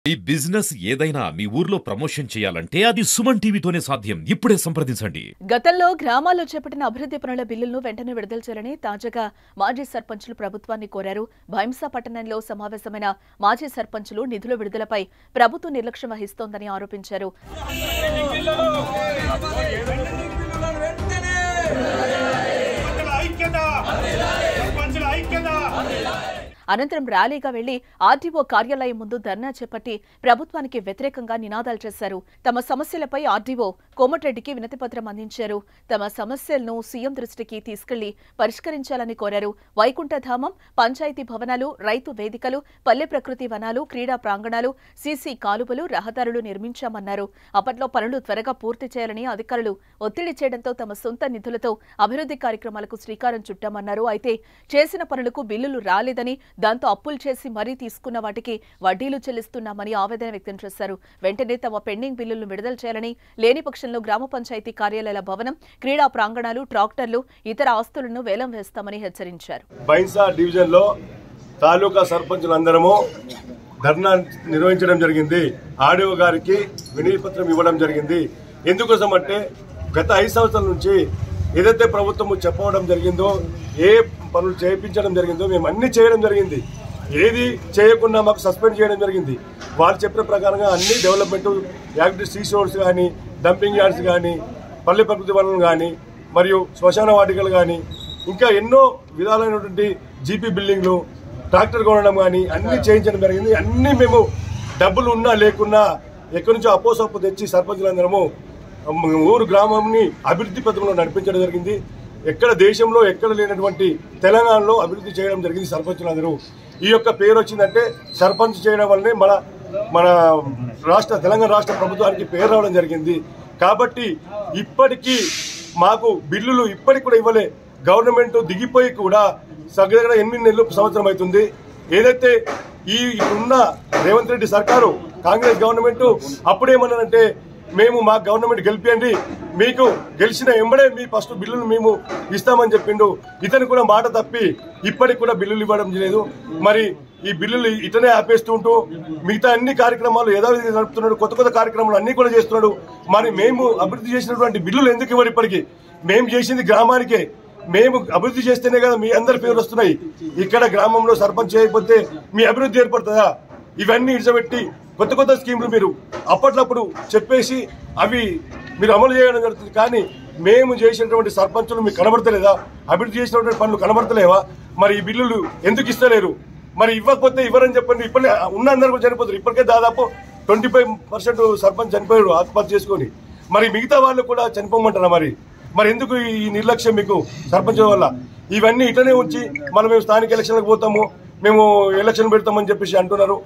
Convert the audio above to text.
ఈ బిజినెస్ ఏదైనా మీ ఊర్లో ప్రమోషన్ చేయాలంటే అది సుమన్ టీవీతోనే సాధ్యం. ఇప్పుడే సంప్రదించండి. గతంలో గ్రామాల్లో చేపట్టిన అభివృద్ధి పనుల బిల్లులను వెంటనే విడుదల చేయాలని తాజాగా మాజీ సర్పంచులు ప్రభుత్వాన్ని కోరారు. భైంసా పట్టణంలో సమావేశమైన మాజీ సర్పంచులు నిధుల విడుదలపై ప్రభుత్వం నిర్లక్ష్యం వహిస్తోందని ఆరోపించారు. అనంతరం ర్యాలీగా వెళ్లి ఆర్డీఓ కార్యాలయం ముందు ధర్నా చేపట్టి ప్రభుత్వానికి వ్యతిరేకంగా నినాదాలు చేశారు. తమ సమస్యలపై ఆర్డీఓ కోమటిరెడ్డికి వినతిపత్రం అందించారు. తమ సమస్యలను సీఎం దృష్టికి తీసుకెళ్లి పరిష్కరించాలని కోరారు. వైకుంఠధామం, పంచాయతీ భవనాలు, రైతు వేదికలు, పల్లె ప్రకృతి వనాలు, క్రీడా ప్రాంగణాలు, సీసీ కాలువలు, రహదారులు నిర్మించామన్నారు. అప్పట్లో పనులు త్వరగా పూర్తి చేయాలని అధికారులు ఒత్తిడి చేయడంతో తమ సొంత నిధులతో అభివృద్ధి కార్యక్రమాలకు శ్రీకారం చుట్టామన్నారు. అయితే చేసిన పనులకు బిల్లులు రాలేదని, దాంతో అప్పులు చేసి మరీ తీసుకున్న వాటికి వడ్డీలు చెల్లిస్తున్నామని ఆవేదన వ్యక్తం చేశారు. వెంటనే తమ పెండింగ్ బిల్లులను విడుదల చేయాలని, లేని పక్షంలో గ్రామ పంచాయతీ కార్యాలయాల భవనం, క్రీడా ప్రాంగణాలు, ట్రాక్టర్లు, ఇతర ఆస్తులను వేలం వేస్తామని హెచ్చరించారు. బైన్సా డివిజన్ లో తాలూకా సర్పంచులందరము ధర్నా నిర్వహించడం జరిగింది. ఆర్డీఓ గారికి వినతి పత్రం ఇవ్వడం జరిగింది. ఎందుకోసం అంటే గత 5 సంవత్సరాల నుంచి ఏదైతే ప్రభుత్వం చెప్పడం జరిగిందో, ఏ పనులు చేయించడం జరిగిందో మేము అన్ని చేయడం జరిగింది. ఏది చేయకుండా మాకు సస్పెండ్ చేయడం జరిగింది. వాళ్ళు చెప్పిన ప్రకారంగా అన్ని డెవలప్మెంట్ యాక్టివ్ సీ రోడ్స్ కానీ, డంపింగ్ యార్డ్స్ కానీ, పల్లె ప్రకృతి వనరులు కానీ, మరియు శ్మశాన వాటికలు కానీ, ఇంకా ఎన్నో విధాలైనటువంటి జీపీ బిల్డింగ్లు, ట్రాక్టర్ కొనడం కానీ అన్ని చేయించడం జరిగింది. అన్ని మేము డబ్బులు ఉన్నా లేకున్నా ఎక్కడి నుంచో అపోసప్పు తెచ్చి సర్పంచులందరము ఊరు గ్రామంని అభివృద్ధి పథకంలో నడిపించడం జరిగింది. ఎక్కడ దేశంలో ఎక్కడ లేనటువంటి తెలంగాణలో అభివృద్ధి చేయడం జరిగింది. సర్పంచులందరూ ఈ యొక్క పేరు వచ్చిందంటే సర్పంచ్ చేయడం వల్లనే మన తెలంగాణ రాష్ట్ర ప్రభుత్వానికి పేరు రావడం జరిగింది. కాబట్టి ఇప్పటికీ మాకు బిల్లులు ఇప్పటికి కూడా ఇవ్వలే. గవర్నమెంట్ దిగిపోయి కూడా దగ్గర 8 నెలలు సంవత్సరం అవుతుంది. ఏదైతే ఇప్పుడున్న రేవంత్ రెడ్డి సర్కారు, కాంగ్రెస్ గవర్నమెంట్ అప్పుడేమన్నారంటే, మేము మా గవర్నమెంట్ గెలిపియండి, మీకు గెలిచిన ఎంబడే మీ ఫస్ట్ బిల్లులు మేము ఇస్తామని చెప్పిండు. ఇతను కూడా మాట తప్పి ఇప్పటికి కూడా బిల్లులు ఇవ్వడం లేదు. మరి ఈ బిల్లులు ఇతనే ఆపేస్తుంటూ మిగతా అన్ని కార్యక్రమాలు యథావిధిగా నడుపుతున్నాడు. కొత్త కార్యక్రమాలు అన్ని కూడా చేస్తున్నాడు. మరి మేము అభివృద్ధి చేసినటువంటి బిల్లులు ఎందుకు ఇవ్వరు? ఇప్పటికీ మేము చేసింది గ్రామానికే. మేము అభివృద్ధి చేస్తేనే కదా మీ అందరి పేర్లు వస్తున్నాయి. ఇక్కడ గ్రామంలో సర్పంచ్ చేయకపోతే మీ అభివృద్ధి ఏర్పడుతుందా? ఇవన్నీ ఇడిచబెట్టి కొత్త స్కీములు మీరు అప్పట్లప్పుడు చెప్పేసి అవి మీరు అమలు చేయడం జరుగుతుంది. కానీ మేము చేసినటువంటి సర్పంచులు మీకు కనబడతలేదా? అభివృద్ధి చేసినటువంటి పనులు కనబడతలేవా? మరి ఈ బిల్లులు ఎందుకు ఇస్తలేరు? మరి ఇవ్వకపోతే ఇవ్వరని చెప్పండి. ఇప్పటికే ఉన్న అందరూ కూడా చనిపోతారు. ఇప్పటికే దాదాపు 25% సర్పంచ్ చనిపోయారు ఆత్మహత్య చేసుకొని. మరి మిగతా వాళ్ళు కూడా చనిపోమంటారా? మరి ఎందుకు ఈ నిర్లక్ష్యం మీకు సర్పంచుల వల్ల? ఇవన్నీ ఇట్లనే ఉంచి మేము స్థానిక ఎలక్షన్లకు పోతాము, మేము ఎలక్షన్ పెడతామని చెప్పేసి అంటున్నారు.